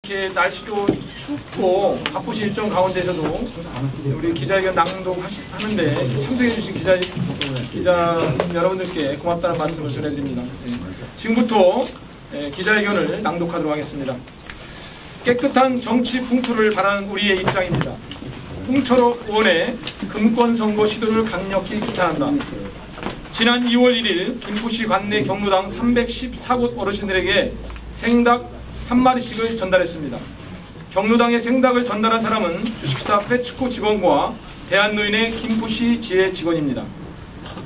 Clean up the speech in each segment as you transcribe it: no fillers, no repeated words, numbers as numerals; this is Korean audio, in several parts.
이렇게 날씨도 춥고 바쁘신 일정 가운데서도 우리 기자회견 낭독하는데 참석해주신 기자 여러분들께 고맙다는 말씀을 전해드립니다. 지금부터 기자회견을 낭독하도록 하겠습니다. 깨끗한 정치 풍토를 바라는 우리의 입장입니다. 홍철호 의원의 금권 선거 시도를 강력히 규탄한다. 지난 2월 1일 김포시 관내 경로당 314곳 어르신들에게 생닭 한 마리씩을 전달했습니다. 경로당에 생닭을 전달한 사람은 주식회사 크레츠코 직원과 대한노인의 김포시 지회 직원입니다.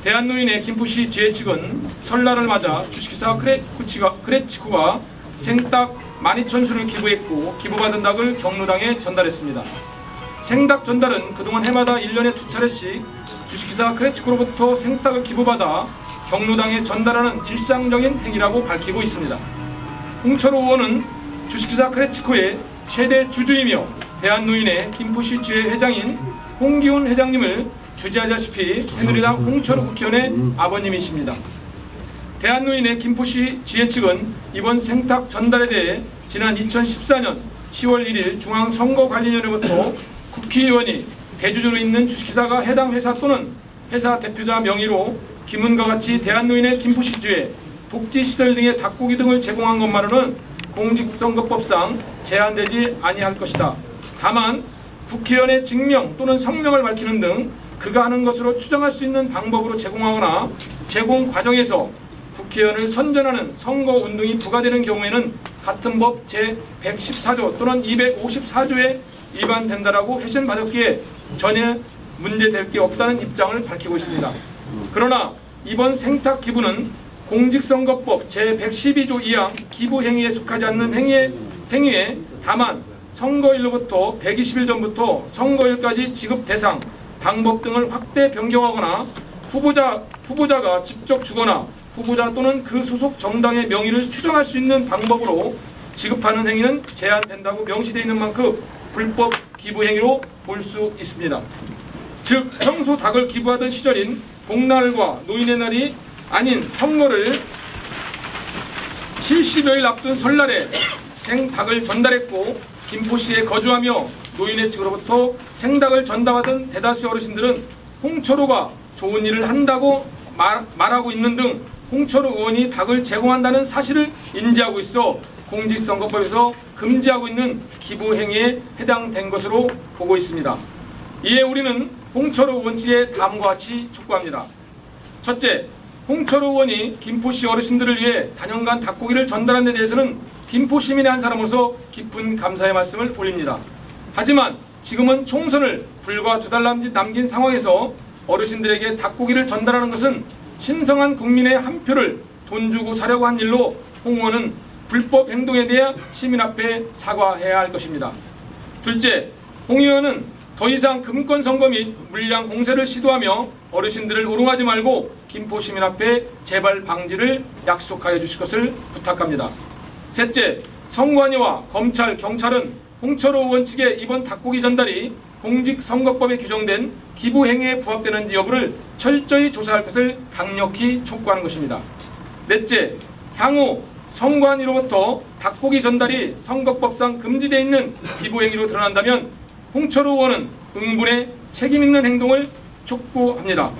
대한노인의 김포시 지회 측은 설날을 맞아 주식회사 크레츠코가 생닭 12,000수를 기부했고 기부받은 닭을 경로당에 전달했습니다. 생닭 전달은 그동안 해마다 1년에 2차례씩 주식회사 크레츠코로부터 생닭을 기부받아 경로당에 전달하는 일상적인 행위라고 밝히고 있습니다. 홍철호 의원은 주식회사 크레츠코의 최대 주주이며 대한노인의 김포시 지회 회장인 홍기훈 회장님을 주재하다시피 새누리당 홍철호 국회의원의 아버님이십니다. 대한노인의 김포시 지회 측은 이번 생닭 전달에 대해 지난 2014년 10월 1일 중앙선거관리위원회부터 국회의원이 대주주로 있는 주식회사가 해당 회사 또는 회사 대표자 명의로 김은과 같이 대한노인의 김포시 지회 복지시설 등의 닭고기 등을 제공한 것만으로는 공직선거법상 제한되지 아니할 것이다. 다만 국회의원의 직명 또는 성명을 밝히는 등 그가 하는 것으로 추정할 수 있는 방법으로 제공하거나 제공 과정에서 국회의원을 선전하는 선거운동이 부과되는 경우에는 같은 법 제114조 또는 254조에 위반된다라고 회신받았기에 전혀 문제될 게 없다는 입장을 밝히고 있습니다. 그러나 이번 생닭 기부는 공직선거법 제112조 2항 기부행위에 속하지 않는 행위에 다만 선거일로부터 120일 전부터 선거일까지 지급 대상, 방법 등을 확대 변경하거나 후보자가 직접 주거나 후보자 또는 그 소속 정당의 명의를 추정할 수 있는 방법으로 지급하는 행위는 제한된다고 명시되어 있는 만큼 불법 기부행위로 볼 수 있습니다. 즉 평소 닭을 기부하던 시절인 복날과 노인의 날이 아닌 선거를 70여일 앞둔 설날에 생닭을 전달했고 김포시에 거주하며 노인의 측으로부터 생닭을 전달받은 대다수 어르신들은 홍철호가 좋은 일을 한다고 말하고 있는 등 홍철호 의원이 닭을 제공한다는 사실을 인지하고 있어 공직선거법에서 금지하고 있는 기부행위에 해당된 것으로 보고 있습니다. 이에 우리는 홍철호 의원 측에 다음과 같이 촉구합니다. 첫째, 홍철호 의원이 김포시 어르신들을 위해 단연간 닭고기를 전달한 데 대해서는 김포 시민의 한 사람으로서 깊은 감사의 말씀을 올립니다. 하지만 지금은 총선을 불과 2달 남긴 상황에서 어르신들에게 닭고기를 전달하는 것은 신성한 국민의 한 표를 돈 주고 사려고 한 일로 홍 의원은 불법 행동에 대해 시민 앞에 사과해야 할 것입니다. 둘째, 홍 의원은 더 이상 금권 선거 및 물량 공세를 시도하며 어르신들을 오롱하지 말고 김포 시민 앞에 재발 방지를 약속하여 주실 것을 부탁합니다. 셋째, 선관위와 검찰, 경찰은 홍철호 의원 측의 이번 닭고기 전달이 공직선거법에 규정된 기부행위에 부합되는지 여부를 철저히 조사할 것을 강력히 촉구하는 것입니다. 넷째, 향후 선관위로부터 닭고기 전달이 선거법상 금지되어 있는 기부행위로 드러난다면 홍철호 의원은 응분에 책임있는 행동을 촉구합니다.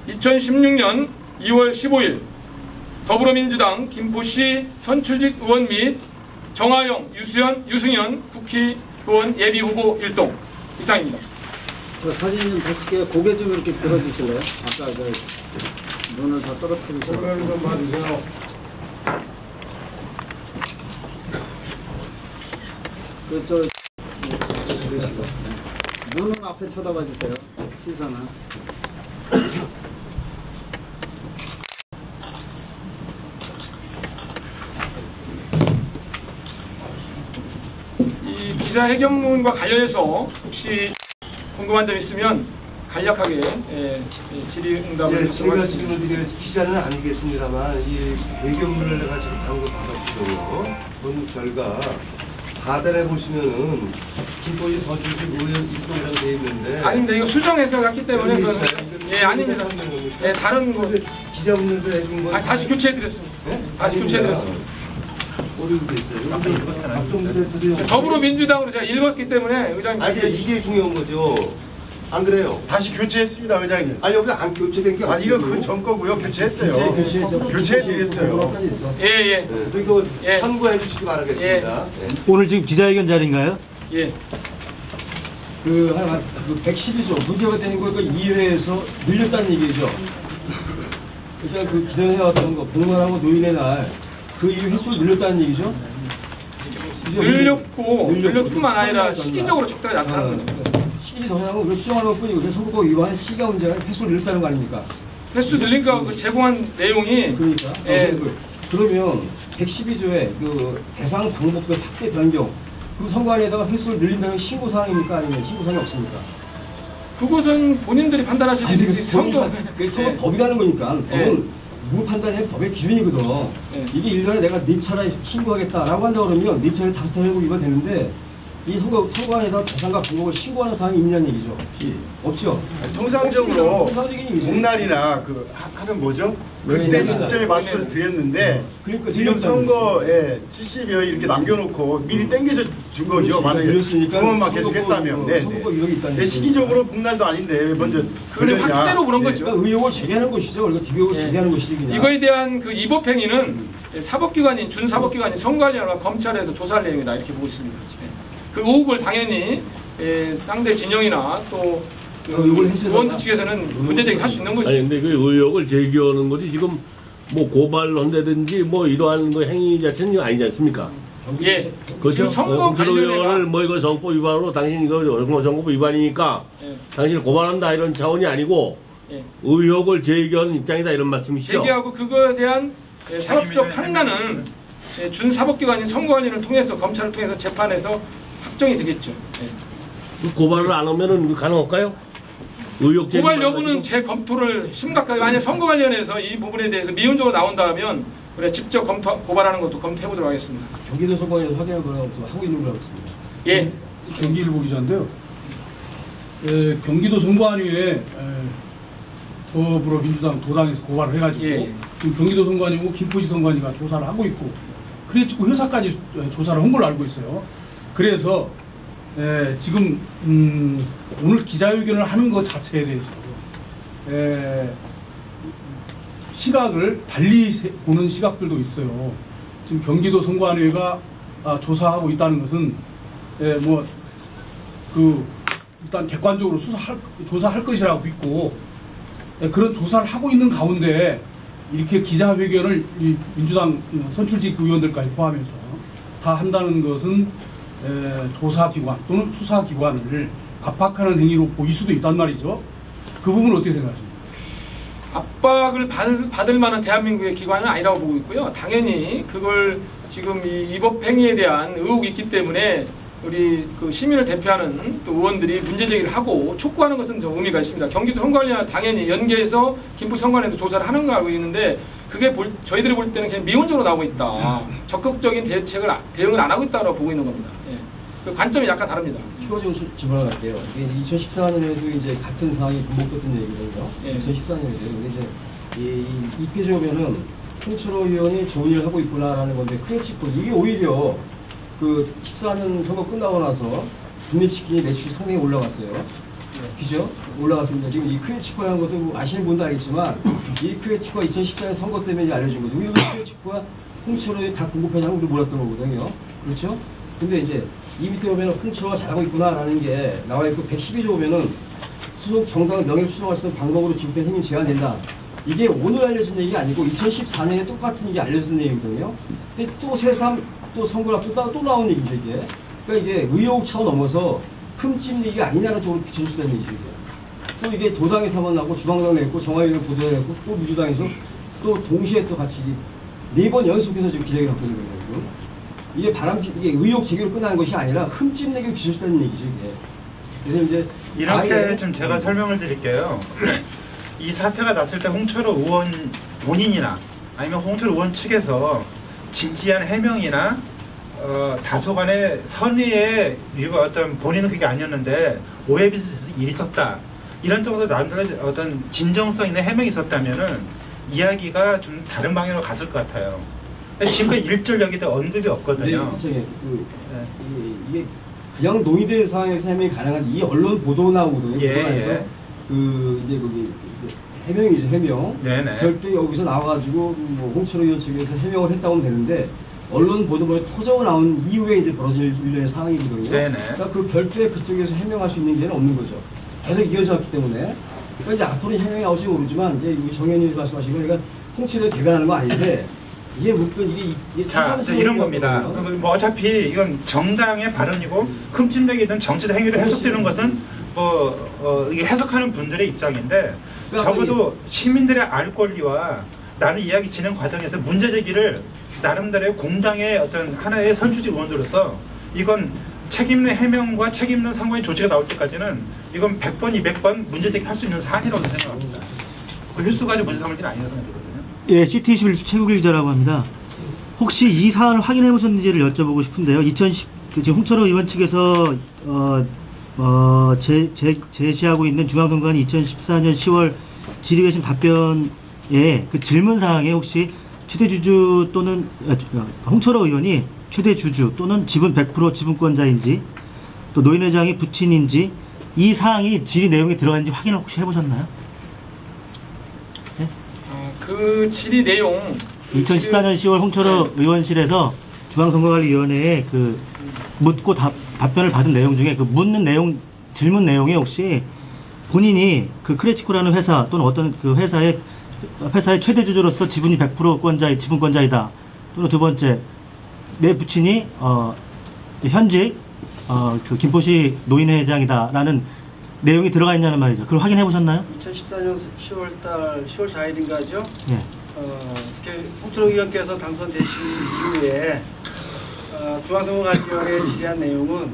2016년 2월 15일 더불어민주당 김포시 선출직 의원 및 정하영, 유승현 국회의원 예비후보 일동 이상입니다. 저 사진 좀 다시 고개 좀 이렇게 들어주실래요? 아까 눈을 다 떨어뜨리셔서 고개를 좀 봐주세요. 그러시고 눈은 앞에 쳐다봐 주세요. 시선은. 이 기자회견문과 관련해서 혹시 궁금한 점 있으면 간략하게 질의응답을 예, 제가 지금 기자는 아니겠습니다만 이 회견문을 내가 지금 방금 받았거든요. 본 결과 하단에 보시면은 김포시 서출직 의원 일동이라고 되어 있는데 아닙니다. 이거 수정해서 갔기 때문에 예 아닙니다. 예 다른 거 기자분들도 해준 건 다시 교체해드렸습니다. 네? 다시 교체해드렸습니다. 어려운 게 있어요. 박정부 대표도 더불어민주당으로 제가 읽었기 때문에 의장님. 아니 이게 중요한 거죠. 안 그래요? 다시 교체했습니다, 의장님. 아니 여기 안 교체된 게 아, 이거 그 전 거고요. 교체했어요. 교체해드렸어요. 예. 그리고 예. 참고해 주시기 바라겠습니다. 예. 오늘 지금 기자회견 자리인가요? 예. 그 112조 문제가 되는 거니까 2회에서 늘렸다는 얘기죠. 그러니까 그 기존해왔던 거 공무원하고 노인의 날 그 이후 횟수를 늘렸다는 얘기죠. 늘렸을 뿐만 아니라 시기적으로 적절하지 않다는 거죠. 시기 정하고 그걸 수정하는 것 뿐이고 선거법 위반 시기가 문제가 아니라 횟수를 늘렸다는 거 아닙니까? 횟수 늘린가 그 제공한 내용이 그러니까 예. 그러면 112조의 그 대상 방법별 확대 변경 그 선관위에다가 횟수를 늘린다는 신고 사항입니까 아니면 신고 사항이 없습니까? 그것은 본인들이 판단하시는 아니 거지. 선거. 그게 선거 법이라는 거니까 법은 누구 판단이 법의 기준이거든. 이게 1년에 내가 4차례 신고하겠다라고 한다 그러면 4차례 5차례 해보고 이거 되는데 이 선거안에다 대상과 방법을 신고하는 사항이 있느냐는 얘기죠. 없죠. 통상적으로 통상적인 얘기죠. 복날이나 그 하면 뭐죠? 그때 시점에 맞춰서 드렸는데 그러니까 지금 선거에 70여 이렇게 남겨놓고 미리 땡겨서 준 거죠. 만약에 두 번만 계속 했다면. 네. 네. 시기적으로 복날도 아닌데 왜 먼저 그래 그러냐. 확대로 그런 거죠. 그러니까 의혹을 제기하는 것이죠. 그리고 의혹을 제기하는 것이지 그냥. 이거에 대한 그 입법행위는 사법기관인 준사법기관인 선관위와 검찰에서 조사할 내용이다 이렇게 보고 있습니다. 그 의혹을 당연히 상대 진영이나 또 의원들 측에서는 문제제기 할 수 있는 거죠. 아니 근데 그 의혹을 제기하는 것이 지금 뭐 고발한다든지 뭐 이러한 거 행위 자체는 아니지 않습니까? 예. 그렇죠. 선거 의원을 뭐 이거 선거 위반으로 당신 이거 선거 위반이니까 당신을 고발한다 이런 차원이 아니고 의혹을 제기하는 입장이다 이런 말씀이시죠? 제기하고 그거에 대한 사법적 판단은 준사법기관인 선관위를 통해서 검찰을 통해서 재판에서 확정이 되겠죠. 그 고발을 안 하면은 가능할까요? 의혹 제기 고발 여부는 제 검토를 심각하게 만약 선거 관련해서 이 부분에 대해서 미온적으로 나온다면 그래 직접 고발하는 것도 검토해 보도록 하겠습니다. 경기도 선관위에서 확인을 하고 있는 거라고 했습니다. 예. 경기일보 기자인데요. 경기도 선관위에 더불어민주당 도당에서 고발을 해가지고 지금 경기도 선관위고 김포시 선관위가 조사를 하고 있고 크레치코 회사까지 조사를 한 걸로 알고 있어요. 그래서 지금 오늘 기자회견을 하는 것 자체에 대해서 시각을 달리 보는 시각들도 있어요. 지금 경기도 선관위가 조사하고 있다는 것은 뭐 그 일단 객관적으로 조사할 것이라고 믿고 그런 조사를 하고 있는 가운데 이렇게 기자회견을 민주당 선출직 의원들까지 포함해서 다 한다는 것은 조사기관 또는 수사기관을 압박하는 행위로 보일 수도 있단 말이죠. 그 부분은 어떻게 생각하십니까? 압박을 받을 만한 대한민국의 기관은 아니라고 보고 있고요. 당연히 그걸 지금 이 입법행위에 대한 의혹이 있기 때문에 우리 그 시민을 대표하는 또 의원들이 문제제기를 하고 촉구하는 것은 좀 의미가 있습니다. 경기도 선관위와 당연히 연계해서 김포 선관위에도 조사를 하는 거 알고 있는데 그게 저희들이 볼 때는 그냥 미온적으로 나오고 있다. 적극적인 대응을 안 하고 있다고 보고 있는 겁니다. 그 관점이 약간 다릅니다. 추가적으로 질문을 할게요. 이게 2014년에도 이제 같은 상황이 반복됐던 얘기거든요. 2014년에도 이제 이 페이지 보면은 홍철호 의원이 좋은 일을 하고 있구나라는 건데 크레치코 이게 오히려 그 14년 선거 끝나고 나서 구매치킨이 매출이 상당히 올라갔어요. 그죠? 올라갔습니다. 지금 이 크레치코라는 것도 뭐 아시는 분도 알겠지만 이 크레치코가 2014년 선거 때문에 알려진 거죠. 우리도 크레치코가 홍철호에 다 공급했냐고 우리도 몰랐던 거거든요. 그렇죠? 근데 이제 이 밑에 보면 홍철호가 잘하고 있구나라는 게 나와 있고 112조 보면은 소속 정당 명예를 수정할 수 있는 방법으로 지급된 행위 제한된다. 이게 오늘 알려진 얘기가 아니고 2014년에 똑같은 게 알려진 내용이거든요. 근데 또 새삼 또 선거를 앞두고 또 나온 얘기죠 이게. 그러니까 이게 의혹 차원 넘어서 흠집 얘기가 아니냐는 쪽으로 비춰주시다는 얘기죠. 또 이게 도당에서만 나고 중앙당 냈고 정화위를 보도했고 또 민주당에서 또 동시에 또 같이 4번 연속해서 지금 기자회견을 하고 있는 거예요. 이게 의혹 제기로 끝나는 것이 아니라 흠집 내기로 비춰주시다는 얘기죠 이게. 그래서 이제 이렇게 좀 제가 설명을 드릴게요. 이 사태가 났을 때 홍철호 의원 본인이나 아니면 홍철호 의원 측에서 진지한 해명이나 다소간의 선의의 어떤 본인은 그게 아니었는데 오해 일이 있었다 이런 정도 남들의 어떤 진정성 있는 해명이 있었다면은 이야기가 좀 다른 방향으로 갔을 것 같아요. 지금까지 일절 여기다 언급이 없거든요. 이게 그냥 논의된 상황에서 해명이 가능한 이 언론 보도 나오거든요. 예. 그 이제 거기 해명이죠, 해명. 네네. 별도 여기서 나와가지고 뭐 홍철호 의원 측에서 해명을 했다고 하면 되는데 언론 보도본에 터져 나온 이후에 이제 벌어질 일련의 상황이거든요. 네네. 그러니까 그 별도의 그쪽에서 해명할 수 있는 기회는 없는 거죠. 계속 이어졌기 때문에. 그러니까 이제 앞으로 해명이 나올지 모르지만 이제 우리 정 의원님 말씀하신 거 그러니까 홍철호를 대변하는 거 아닌데 이게 묶은 이게 자, 이런 겁니다. 뭐 어차피 이건 정당의 발언이고 흠집내게 있는 정치적 행위를 해석되는 것은 이게 해석하는 분들의 입장인데 적어도 시민들의 알 권리와 나는 이야기 진행 과정에서 문제 제기를 나름대로의 공당의 어떤 하나의 선출직 의원들로서 이건 책임있는 해명과 책임있는 상관의 조치가 나올 때까지는 이건 100번, 200번 문제 제기할 수 있는 사안이라고 생각합니다. 그 횟수 가지고 문제 삼을 일은 아니라고 생각하거든요. 예, CT21 최국일 기자라고 합니다. 혹시 이 사안을 확인해 보셨는지를 여쭤보고 싶은데요. 지금 홍철호 의원 측에서 제시하고 있는 중앙선관위 2014년 10월 질의회신 답변에 그 질문 사항에 혹시 최대 주주 또는 홍철호 의원이 최대 주주 또는 지분 100% 지분권자인지 또 노인회장이 부친인지 이 사항이 질의 내용에 들어가는지 확인을 혹시 해보셨나요? 네? 그 질의 내용 2014년 10월 홍철호 의원실에서 중앙선거관리위원회에 그 묻고 답변을 받은 내용 중에 그 묻는 내용 질문 내용에 혹시 본인이 그 크레치코라는 회사 또는 어떤 그 회사의 최대 주주로서 지분이 100% 지분권자이다. 또는 두 번째 내 부친이 현직 그 김포시 노인회장이다라는 내용이 들어가 있냐는 말이죠. 그걸 확인해 보셨나요? 2014년 10월 4일인가죠? 예. 홍철호 의원께서 당선되신 이후에 중앙선거관리위원회에 질의한 내용은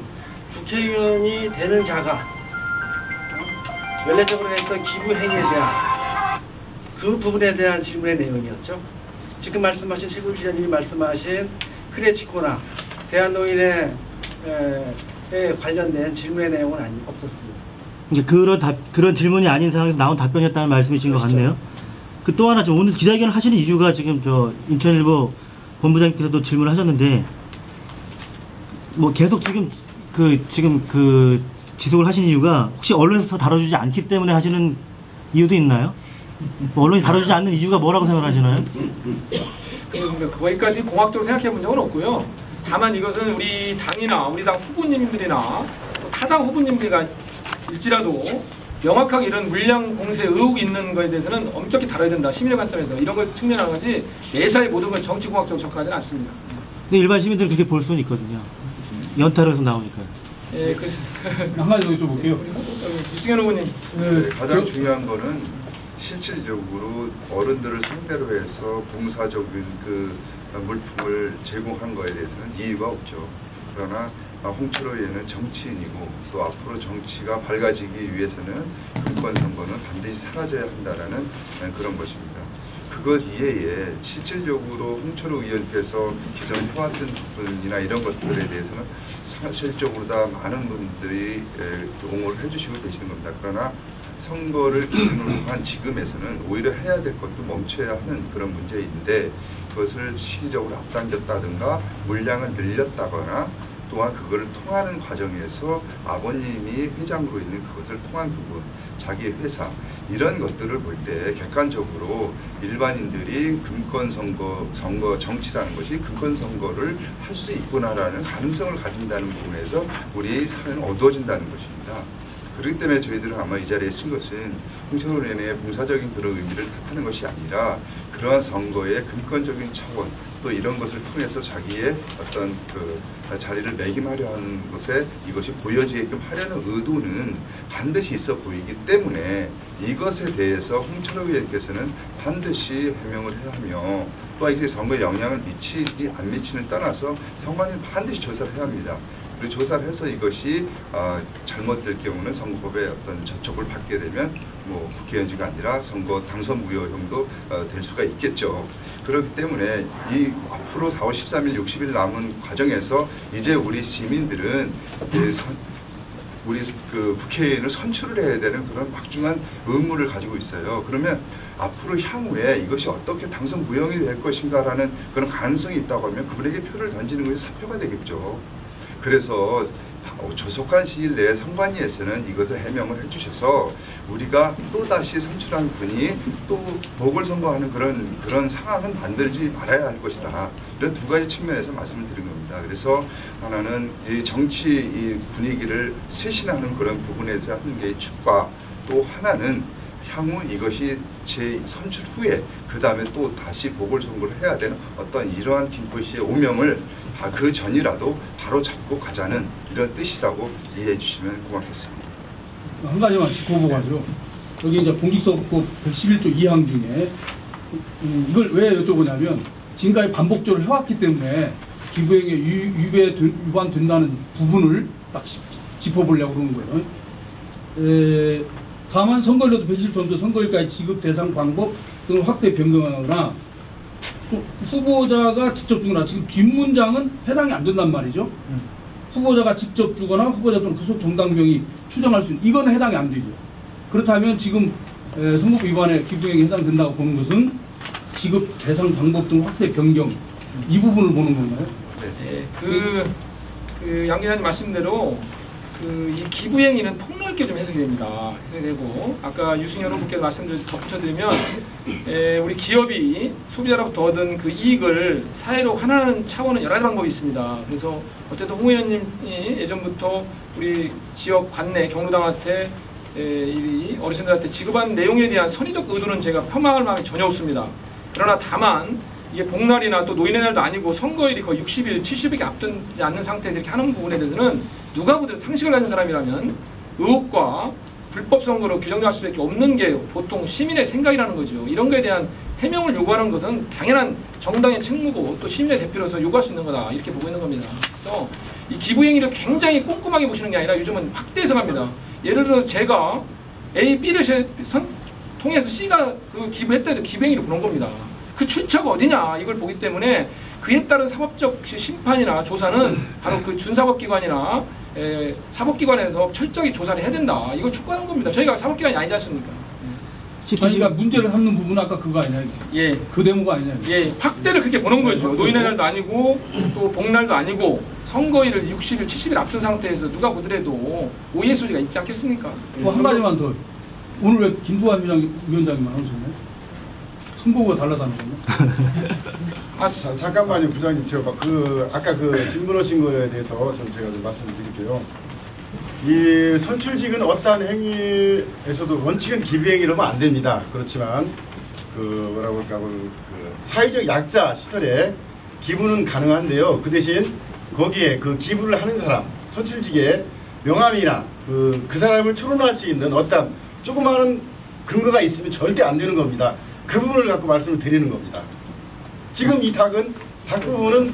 국회의원이 되는 자가 원래적으로 했던 기부 행위에 대한 그 부분에 대한 질문의 내용이었죠. 지금 말씀하신 최국 기자님이 말씀하신 크레치코나 대한노인에 관련된 질문의 내용은 없었습니다. 그런 질문이 아닌 상황에서 나온 답변이었다는 말씀이신 것 같네요. 그 또 하나 좀 오늘 기자회견을 하시는 이유가 지금 인천일보 본부장님께서도 질문을 하셨는데 뭐 계속 지금 지속을 하신 이유가 혹시 언론에서 다뤄주지 않기 때문에 하시는 이유도 있나요? 뭐 언론이 다뤄주지 않는 이유가 뭐라고 생각하시나요? 거기까지 공학적으로 생각해 본 적은 없고요. 다만 이것은 우리 당이나 우리 당 후보님들이나 타당 후보님들과 일지라도 명확하게 이런 물량 공세 의혹이 있는 거에 대해서는 엄격히 다뤄야 된다. 시민의 관점에서 이런 걸 측면하는 거지 매사에 모든 걸 정치공학적으로 접근하지는 않습니다. 근데 일반 시민들은 그렇게 볼 수는 있거든요. 연타로에서 나오니까요. 예, 그래서 한 가지 더 여쭤볼게요. 유승현 후보님. 네, 가장 중요한 거는 실질적으로 어른들을 상대로 해서 봉사적인 그 물품을 제공한 거에 대해서는 이유가 없죠. 그러나 홍철호 의원은 정치인이고 또 앞으로 정치가 밝아지기 위해서는 금권선거는 반드시 사라져야 한다라는 그런 것입니다. 그것 이외에 실질적으로 홍철호 의원께서 기존에 해왔던 부분이나 이런 것들에 대해서는 사실적으로 다 많은 분들이 옹호를 해주시고 계시는 겁니다. 그러나 선거를 기준으로 한 지금에서는 오히려 해야 될 것도 멈춰야 하는 그런 문제인데 그것을 시기적으로 앞당겼다든가 물량을 늘렸다거나 또한 그걸 통하는 과정에서 아버님이 회장으로 있는 그것을 통한 부분, 자기 회사 이런 것들을 볼 때 객관적으로 일반인들이 금권선거 정치라는 것이 금권선거를 할 수 있구나라는 가능성을 가진다는 부분에서 우리 사회는 어두워진다는 것입니다. 그렇기 때문에 저희들은 아마 이 자리에 쓴 것은 홍철호 의원의 봉사적인 그런 의미를 뜻하는 것이 아니라 그러한 선거의 금권적인 차원 또 이런 것을 통해서 자기의 어떤 그 자리를 매김하려 하는 것에 이것이 보여지게끔 하려는 의도는 반드시 있어 보이기 때문에 이것에 대해서 홍철호 의원께서는 반드시 해명을 해야 하며 또 이게 선거에 영향을 미치지 안 미치는 떠나서 선관위는 반드시 조사를 해야 합니다. 그리고 조사를 해서 이것이 잘못될 경우는 선거법의 어떤 저촉을 받게 되면 뭐 국회의원직이 아니라 선거 당선 무효형도 될 수가 있겠죠. 그렇기 때문에 이 앞으로 4월 13일, 60일 남은 과정에서 이제 우리 시민들은 우리 그 국회의원을 선출을 해야 되는 그런 막중한 의무를 가지고 있어요. 그러면 앞으로 향후에 이것이 어떻게 당선 무용이 될 것인가라는 그런 가능성이 있다고 하면 그분에게 표를 던지는 것이 사표가 되겠죠. 그래서 조속한 시일 내에 선관위에서는 이것을 해명을 해주셔서 우리가 또다시 선출한 분이 또 보궐선거하는 그런 상황은 만들지 말아야 할 것이다. 이런 두 가지 측면에서 말씀을 드린 겁니다. 그래서 하나는 이 정치 이 분위기를 쇄신하는 그런 부분에서 하는 게 축과, 또 하나는 향후 이것이 선출 후에 그 다음에 또 다시 보궐선거를 해야 되는 어떤 이러한 김포시의 오명을 그 전이라도 바로 잡고 가자는 이런 뜻이라고 이해해 주시면 고맙겠습니다. 한 가지만 짚어보가지고 여기 이제 공직선거법 111조 2항 중에 이걸 왜 여쭤보냐면 지금까지 반복적으로 해왔기 때문에 기부행위에 위반된다는 부분을 딱 짚어보려고 그러는 거예요. 다만 선거일로도 120조도 선거일까지 지급 대상 방법 등을 확대 변경하거나 후보자가 직접 주거나, 지금 뒷문장은 해당이 안 된단 말이죠. 후보자가 직접 주거나 후보자 또는 그속 정당명이 추정할 수 있는, 이건 해당이 안 되죠. 그렇다면 지금 선거법 위반에 기부행위에 해당된다고 보는 것은 지급 대상 방법 등 확대 변경, 이 부분을 보는 건가요? 네, 양 기자님 말씀대로 이 기부행위는 폭넓게 좀 해석이 됩니다. 해석이 되고, 아까 유승현 후보께서 말씀을 덧붙여드리면 우리 기업이 소비자로부터 얻은 그 이익을 사회로 환원하는 차원은 여러 가지 방법이 있습니다. 그래서 어쨌든 홍 의원님이 예전부터 우리 지역 관내 경로당한테 이 어르신들한테 지급한 내용에 대한 선의적 의도는 제가 폄하할 마음이 전혀 없습니다. 그러나 다만 이게 복날이나 또 노인의 날도 아니고 선거일이 거의 60일, 70일이 앞두지 않는 상태에서 이렇게 하는 부분에 대해서는 누가 보든 상식을 가진 사람이라면 의혹과 불법 선거로 규정할 수밖에 없는 게 보통 시민의 생각이라는 거죠. 이런 거에 대한 해명을 요구하는 것은 당연한 정당의 책무고 또 시민의 대표로서 요구할 수 있는 거다, 이렇게 보고 있는 겁니다. 그래서 이 기부행위를 굉장히 꼼꼼하게 보시는 게 아니라 요즘은 확대 해석합니다. 예를 들어 제가 A, B를 통해서 C가 그 기부했다 해도 기부행위를 보는 겁니다. 그 출처가 어디냐 이걸 보기 때문에 그에 따른 사법적 심판이나 조사는 바로 그 준사법기관이나 사법기관에서 철저히 조사를 해야 된다, 이걸 촉구하는 겁니다. 저희가 사법기관이 아니지 않습니까? 그러니까 문제를 삼는 부분은 아까 그거 아니냐? 예. 그 대목가 아니냐? 예, 확대를 그렇게 보는 거죠. 노인의 날도 아니고 또 복날도 아니고 선거일을 60일, 70일 앞둔 상태에서 누가 보더라도 오해 소지가 있지 않겠습니까? 한 가지만 더. 오늘 왜 김두한 위원장님만 오셨나요? 선거가 달라서 하는 건가요? 잠깐만요, 부장님. 제가 아까 질문하신 거에 대해서 좀 제가 좀 말씀을 드릴게요. 이 선출직은 어떠한 행위에서도 원칙은 기부행위라면 안 됩니다. 그렇지만 뭐라고 할까, 사회적 약자 시설에 기부는 가능한데요. 그 대신 거기에 그 기부를 하는 사람, 선출직에 명함이나 그 사람을 추론할 수 있는 어떤 조그마한 근거가 있으면 절대 안 되는 겁니다. 그 부분을 갖고 말씀을 드리는 겁니다. 지금 이 닭 부분은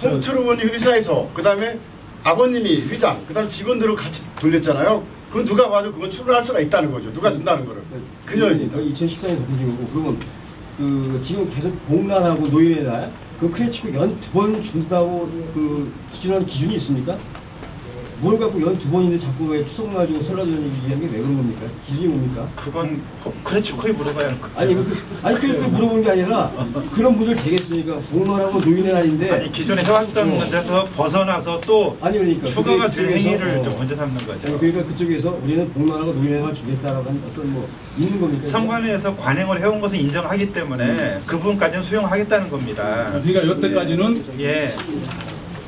홍철 의원이 회사에서, 그 다음에 아버님이 회장, 그 다음 직원들을 같이 돌렸잖아요. 그건 누가 봐도 그건 추론할 수가 있다는 거죠. 누가 준다는 거를. 그녀입니다. 2014년에 바뀐 거고, 그러면 지금 계속 복날하고 노인의 날, 그 크레치코 연 2번 준다고 기준하는 기준이 있습니까? 뭘 갖고 연 2번인데 자꾸 왜 추석날 주고 설날 주는 얘기하는 게 왜 그런 겁니까? 기준이 뭡니까? 그건 크레치코에 물어봐야 할 것 같아요. 아니 그 물어보는 게 아니라 그런 분들 되겠으니까 복날하고 노인의 날인데, 아니 기존에 해왔던 건데서 벗어나서 또 아니 그러니까 추가가 될 행위를 좀 언제 삼는 거죠? 아니, 그러니까 그쪽에서 우리는 복날하고 노인의 날 주겠다라고 하는 어떤 있는 겁니까? 선관위에서 관행을 해온 것을 인정하기 때문에 그 부분까지는 수용하겠다는 겁니다. 그러니까 여태까지는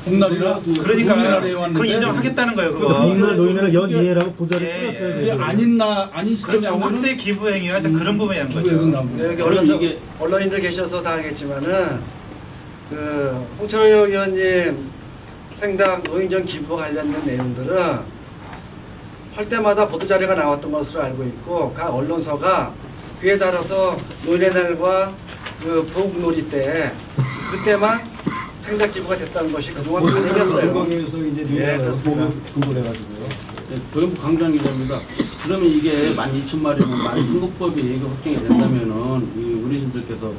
복날이라 그러니까 그거 인정하겠다는 거예요. 그거. 복날 노인을 연이해라고 보도를 풀었어요. 아닌 시점에 그렇죠. 확대 기부행위가 그런 부분이라는 거죠. 여기 언론인들 계셔서 다 알겠지만은 홍철호 의원님 생당 노인정 기부와 관련된 내용들은 할 때마다 보도자료가 나왔던 것으로 알고 있고, 각 언론사가 그에 따라서 노인의 날과 부엌놀이 때 그때만 생각 기부가 됐다는 것이 그동안 생겼어요. 건강에서 이제 그렇습니다. 근거해가지고요. 도영부 강장 기자입니다. 그러면 이게 12,000마리면 만선거법이 확정이 된다면은 이 어르신들께서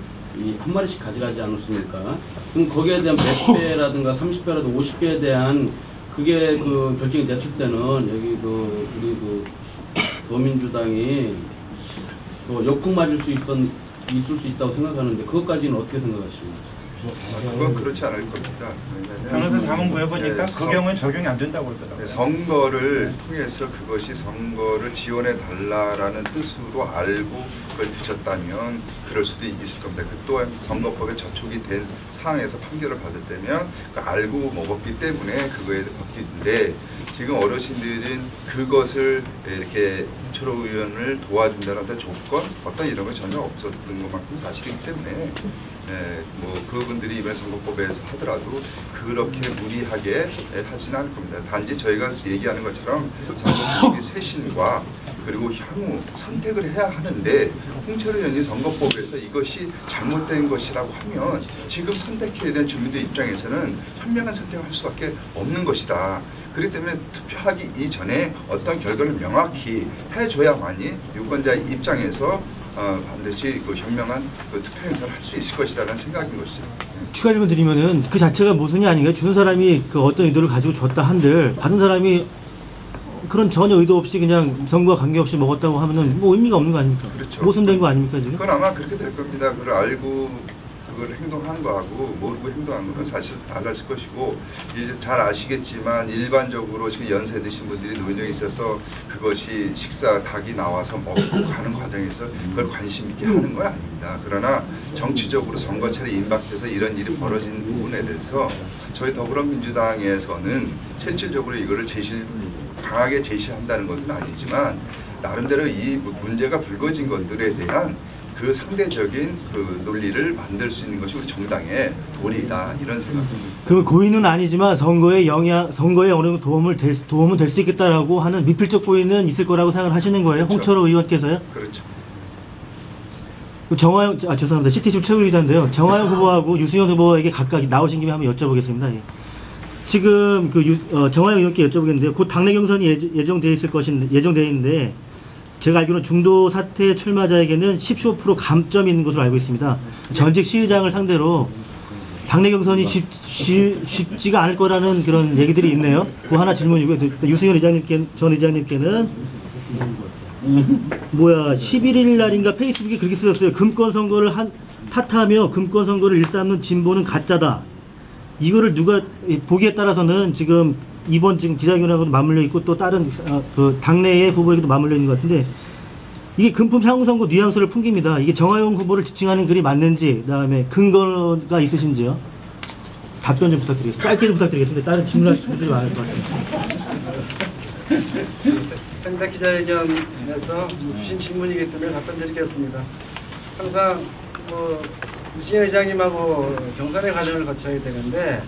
한 마리씩 가져가지 않았습니까? 그럼 거기에 대한 100배라든가 30배라든가 50배에 대한 그게 결정이 됐을 때는 여기 우리 더민주당이 또 역풍 맞을 수 있을 수 있다고 생각하는데 그것까지는 어떻게 생각하십니까? 그건 그렇지 않을 겁니다. 변호사 자문 구해보니까 네, 그 경우는 적용이 안 된다고 그러더라고요. 선거를 통해서 그것이 선거를 지원해 달라라는 뜻으로 알고 그걸 뒤졌다면 그럴 수도 있을 겁니다. 그 또한 선거법에 저촉이 된 상황에서 판결을 받을 때면 그 알고 먹었기 때문에 그거에 바뀌는데 지금 어르신들은 그것을 이렇게 홍철호 의원을 도와준다는 어떤 조건 어떤 이런 거 전혀 없었던 것만큼 사실이기 때문에 뭐 그분들이 이번 선거법에서 하더라도 그렇게 무리하게 하지는 않을 겁니다. 단지 저희가 얘기하는 것처럼 선거법의 쇄신과 그리고 향후 선택을 해야 하는데 홍철호 의원이 선거법에서 이것이 잘못된 것이라고 하면 지금 선택해야 되는 주민들 입장에서는 현명한 선택을 할 수밖에 없는 것이다. 그렇기 때문에 투표하기 이전에 어떤 결과를 명확히 해줘야만이 유권자의 입장에서 반드시 그 현명한 그 투표 행사를 할 수 있을 것이라는 생각인 것이죠. 추가 질문 드리면은 그 자체가 모순이 아닌가요? 주는 사람이 그 어떤 의도를 가지고 줬다 한들 받은 사람이 그런 전혀 의도 없이 그냥 선거와 관계없이 먹었다고 하면은 뭐 의미가 없는 거 아닙니까? 그렇죠. 모순된 거 아닙니까 지금? 그건 아마 그렇게 될 겁니다. 그걸 알고 그걸 행동한 거하고 모르고 행동한 거는 사실 달라질 것이고 이제 잘 아시겠지만 일반적으로 지금 연세 드신 분들이 노인정에 있어서 그것이 식사 닭이 나와서 먹고 가는 과정에서 그걸 관심 있게 하는 건 아닙니다. 그러나 정치적으로 선거철에 임박해서 이런 일이 벌어진 부분에 대해서 저희 더불어민주당에서는 실질적으로 이거를 강하게 제시한다는 것은 아니지만 나름대로 이 문제가 불거진 것들에 대한 그 상대적인 그 논리를 만들 수 있는 것이 우리 정당의 도리다 이런 생각입니다. 그 고의는 아니지만 선거에 어느 정도 도움은 될 수 있겠다라고 하는 미필적 고의는 있을 거라고 생각을 하시는 거예요? 그렇죠. 홍철호 의원께서요? 그렇죠. 정화영 죄송합니다. CTC 최고 기자인데요. 정화영 후보하고 유승현 후보에게 각각 나오신 김에 한번 여쭤보겠습니다. 예. 지금 정화영 의원께 여쭤보겠는데요. 곧 당내 경선이 예정돼 있는데. 제가 알기로는 중도 사퇴 출마자에게는 15% 감점이 있는 것으로 알고 있습니다. 전직 시의장을 상대로 당내 경선이 쉽지가 않을 거라는 그런 얘기들이 있네요. 그 하나 질문이고요. 유승현 전 의장님께는 11일 날인가 페이스북에 그렇게 쓰셨어요. 금권 선거를 탓하며 금권 선거를 일삼는 진보는 가짜다. 이거를 누가 보기에 따라서는 지금 이번 기자회견하고도 맞물려 있고 또 다른 그 당내의 후보에게도 맞물려 있는 것 같은데 이게 금품 향후 선거 뉘앙스를 풍깁니다. 이게 정화영 후보를 지칭하는 글이 맞는지 그다음에 근거가 있으신지요? 답변 좀 부탁드리겠습니다. 짧게 좀 부탁드리겠습니다. 다른 질문하실 분들이 많을 것 같아요. 생각 기자회견에서 주신 질문이기 때문에 답변 드리겠습니다. 항상 유승현 의장님하고 경선의 과정을 거쳐야 되는데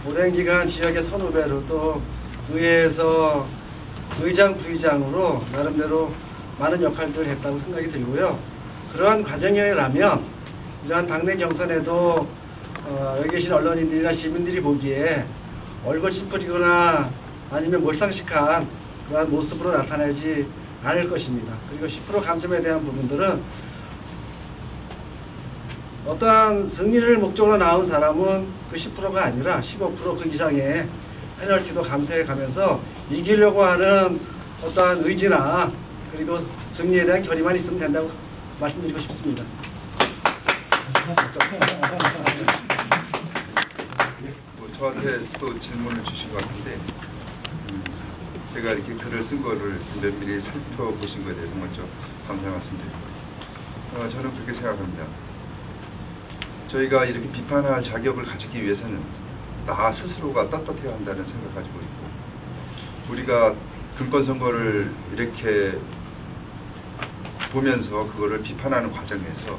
오랜 기간 지역의 선후배로 또 의회에서 의장, 부의장으로 나름대로 많은 역할들을 했다고 생각이 들고요. 그러한 과정이라면 이러한 당내 경선에도 여기 계신 언론인들이나 시민들이 보기에 얼굴 찌푸리거나 아니면 몰상식한 그러한 모습으로 나타나지 않을 것입니다. 그리고 10% 감점에 대한 부분들은 어떠한 승리를 목적으로 나온 사람은 그 10%가 아니라 15% 그 이상의 페널티도 감수해 가면서 이기려고 하는 어떠한 의지나 그리고 승리에 대한 결의만 있으면 된다고 말씀드리고 싶습니다. 저한테 또 질문을 주신 것 같은데 제가 이렇게 글을 쓴 거를 면밀히 살펴보신 것에 대해서 먼저 감사 말씀드립니다. 저는 그렇게 생각합니다. 저희가 이렇게 비판할 자격을 가지기 위해서는 나 스스로가 떳떳해야 한다는 생각을 가지고 있고 우리가 금권 선거를 이렇게 보면서 그거를 비판하는 과정에서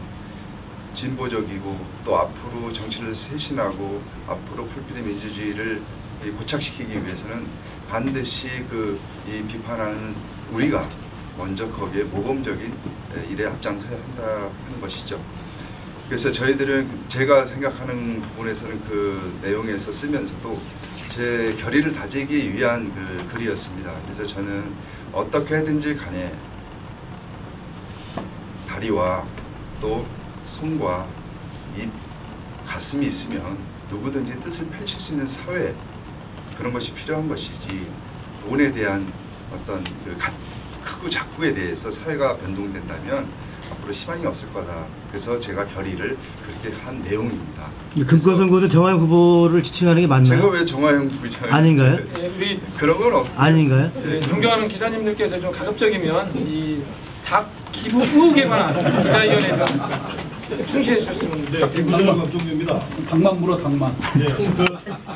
진보적이고 또 앞으로 정치를 쇄신하고 앞으로 풀필의 민주주의를 고착시키기 위해서는 반드시 이 비판하는 우리가 먼저 거기에 모범적인 일에 앞장서야 한다는 것이죠. 그래서 저희들은 제가 생각하는 부분에서는 그 내용에서 쓰면서도 제 결의를 다지기 위한 그 글이었습니다. 그래서 저는 어떻게 하든지 간에 다리와 또 손과 입, 가슴이 있으면 누구든지 뜻을 펼칠 수 있는 사회 그런 것이 필요한 것이지 돈에 대한 어떤 그 크고 작고에 대해서 사회가 변동된다면 앞으로 앞으로 희망이 없을 거다. 그래서 제가 결의를 그렇게 한 내용입니다. 금권 선거는 정하영 후보를 지칭하는 게 맞나요? 제가 왜 정하영 후보잖아요? 아닌가요? 예, 우리 그런 건 없고. 아닌가요? 예, 존경하는 기자님들께서 좀 가급적이면 이 닭 기부 의혹에 관한 기자회견에 좀 충실해 주셨으면 네, 김부장 박종규입니다. 닭만 물어 닭만. 네,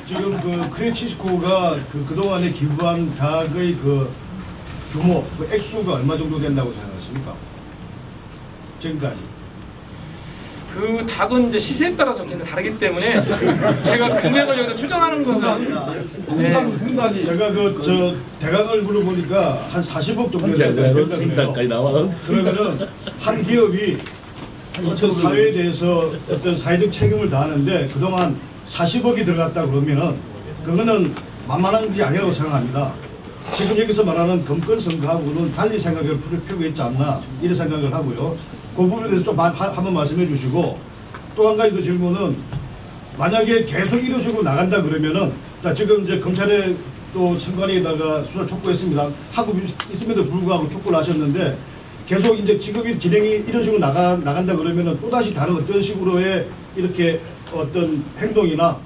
지금 크레치스코가 그동안에 기부한 닭의 규모, 액수가 얼마 정도 된다고 생각하십니까? 지금까지. 그 닭은 이제 시세에 따라서 굉장히 다르기 때문에 제가 금액을 여기서 추정하는 것은 생각이 제가 대강을 물어보니까 한 40억 정도 생각까지 나와. 그러면은 한 기업이 어떤 사회에 대해서 어떤 사회적 책임을 다하는데 그동안 40억이 들어갔다 그러면은 그거는 만만한 게 아니라고 생각합니다. 지금 여기서 말하는 금권 선거하고는 달리 생각을 필요가 있지 않나 이런 생각을 하고요. 그 부분에 대해서 좀 한번 말씀해 주시고 또 한 가지 더 질문은 만약에 계속 이런 식으로 나간다 그러면은 자 지금 이제 검찰에 또 선관위에다가 수사 촉구했습니다. 하고 있음에도 불구하고 촉구를 하셨는데 계속 이제 지금 진행이 이런 식으로 나간다 그러면은 또 다시 다른 어떤 식으로의 이렇게 어떤 행동이나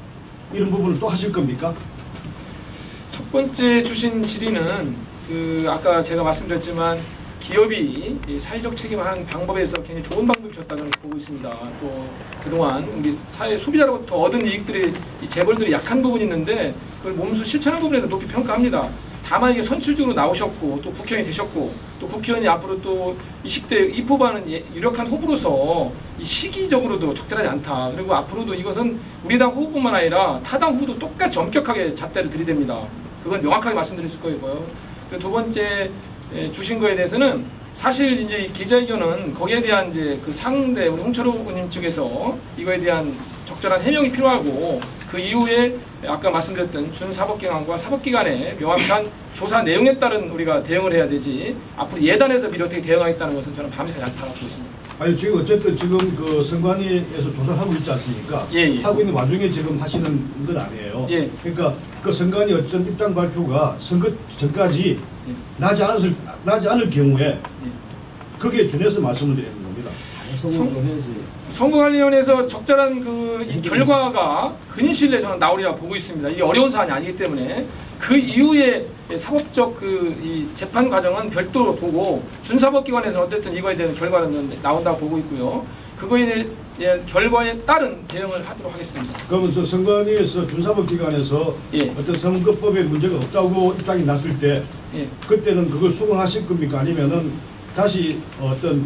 이런 부분을 또 하실 겁니까? 첫 번째 주신 질의는 아까 제가 말씀드렸지만 기업이 사회적 책임을 하는 방법에서 굉장히 좋은 방법이셨다고 저는 보고 있습니다. 또 그동안 우리 사회 소비자로부터 얻은 이익들이 이 재벌들이 약한 부분이 있는데 그걸 몸소 실천한 부분에서 높이 평가합니다. 다만 이게 선출직으로 나오셨고 또 국회의원이 되셨고 또 국회의원이 앞으로 또 20대 입후보하는 유력한 후보로서 이 시기적으로도 적절하지 않다. 그리고 앞으로도 이것은 우리 당 후보뿐만 아니라 타당 후보도 똑같이 엄격하게 잣대를 들이댑니다. 그건 명확하게 말씀드릴 수 있고요. 그리고 두 번째 주신 거에 대해서는 사실 이제 이 기자회견은 거기에 대한 이제 그 상대 우리 홍철호 의원님 측에서 이거에 대한 적절한 해명이 필요하고 그 이후에 아까 말씀드렸던 준사법기관과 사법기관의 명확한 조사 내용에 따른 우리가 대응을 해야 되지 앞으로 예단해서 미리 어떻게 대응하겠다는 것은 저는 밤새지 않다고 보고 있습니다. 아니 지금 어쨌든 지금 그 선관위에서 조사를 하고 있지 않습니까? 예. 하고 있는 와중에 지금 하시는 건 아니에요. 예. 그러니까 그 선관위 어떤 입장 발표가 선거 전까지 나지 않을 경우에 거기에 준해서 말씀을 드리는 겁니다. 선거관리위원회에서 적절한 이 결과가 근시일 내에 저는 나오리라 보고 있습니다. 이게 어려운 사안이 아니기 때문에 그 이후에 사법적 이 재판 과정은 별도로 보고 준사법기관에서는 어쨌든 이거에 대한 결과는 나온다고 보고 있고요. 그거에 대한 결과에 따른 대응을 하도록 하겠습니다. 그러면 저 선관위에서 준사법기관에서 어떤 선거법에 문제가 없다고 입장이 났을 때 그때는 그걸 수긍하실 겁니까? 아니면은 다시 어떤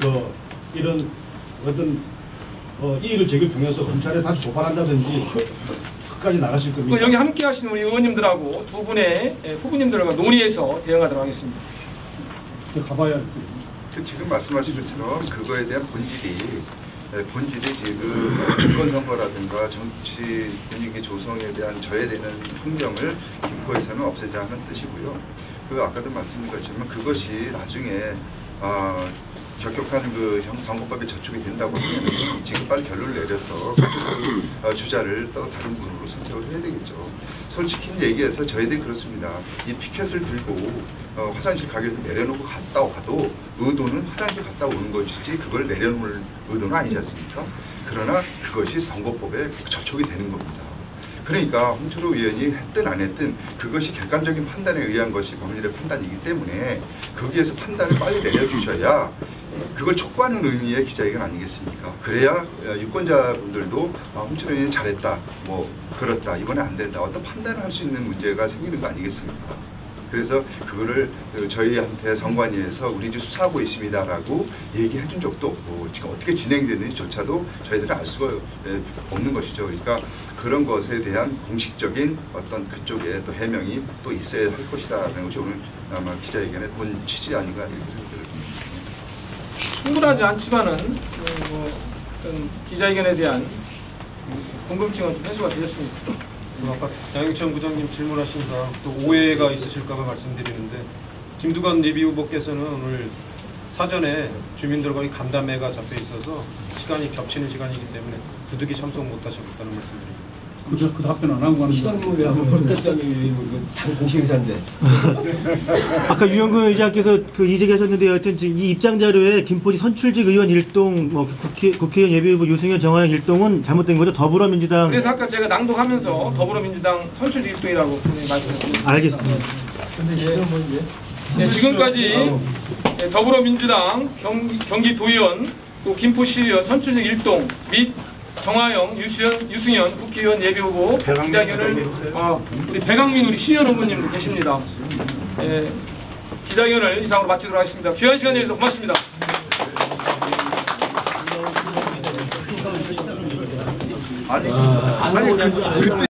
이런 어떤 이의를 제기를 통해서 검찰에 다시 고발한다든지 끝까지 나가실 겁니까? 여기 함께 하시는 우리 의원님들하고 두 분의 후보님들과 논의해서 대응하도록 하겠습니다. 가봐야 지금 말씀하신 것처럼 그거에 대한 본질이 지금 인권 선거라든가 정치 분위기 조성에 대한 저해되는 환경을 김포에서는 없애자 하는 뜻이고요. 아까도 말씀드린 것처럼 그것이 나중에 적격한 선거법에 저촉이 된다고 하면 지금 빨리 결론을 내려서 주자를 또 다른 분으로 선택을 해야 되겠죠. 솔직히 얘기해서 저희들이 그렇습니다. 이 피켓을 들고 화장실 가기 위해서 내려놓고 갔다 가도 의도는 화장실 갔다 오는 것이지 그걸 내려놓을 의도는 아니지 않습니까? 그러나 그것이 선거법에 저촉이 되는 겁니다. 그러니까 홍철호 의원이 했든 안 했든 그것이 객관적인 판단에 의한 것이 법률의 판단이기 때문에 거기에서 판단을 빨리 내려주셔야 그걸 촉구하는 의미의 기자회견 아니겠습니까? 그래야 유권자분들도 홍철호 의원이 잘했다, 그렇다, 이번에 안 된다 어떤 판단을 할 수 있는 문제가 생기는 거 아니겠습니까? 그래서 그거를 저희한테 선관위에서 우리 이제 수사하고 있습니다라고 얘기해 준 적도 없고 지금 어떻게 진행되는지조차도 저희들은 알 수가 없는 것이죠. 그러니까 그런 것에 대한 공식적인 어떤 그쪽에 또 해명이 또 있어야 할 것이다라는 것이 오늘 아마 기자회견의 본 취지 아닌가 이렇게 생각합니다. 충분하지 않지만은 기자회견에 대한 궁금증은 좀 해소가 되셨습니다. 아까 양영천 부장님 질문하신다 또 오해가 있으실까봐 말씀드리는데 김두관 예비 후보께서는 오늘 사전에 주민들과의 간담회가 잡혀 있어서 시간이 겹치는 시간이기 때문에 부득이 참석 못하셨다는 말씀드립니다. 그 답변 안 하고 가는 시상무회 하면 시장님이 당 공식 의사인데. 아까 유영근 의장께서 그 이제기하셨는데 여하튼 지금 이 입장 자료에 김포시 선출직 의원 일동, 뭐 국회의원 예비후보 유승현 정하영 일동은 잘못된 거죠. 더불어민주당. 그래서 아까 제가 낭독하면서 더불어민주당 선출직 일동이라고 분명히 말씀드렸습니다. 알겠습니다. 네, 지금까지 더불어민주당 경기도의원 또 김포시의원 선출직 일동 및 정하영, 유승현 국회의원 예비후보 기자회견을 우리 배강민 우리 시의원 후보님도 계십니다. 기자회견을 이상으로 마치도록 하겠습니다. 귀한 시간 내주셔서 고맙습니다. 아니 그때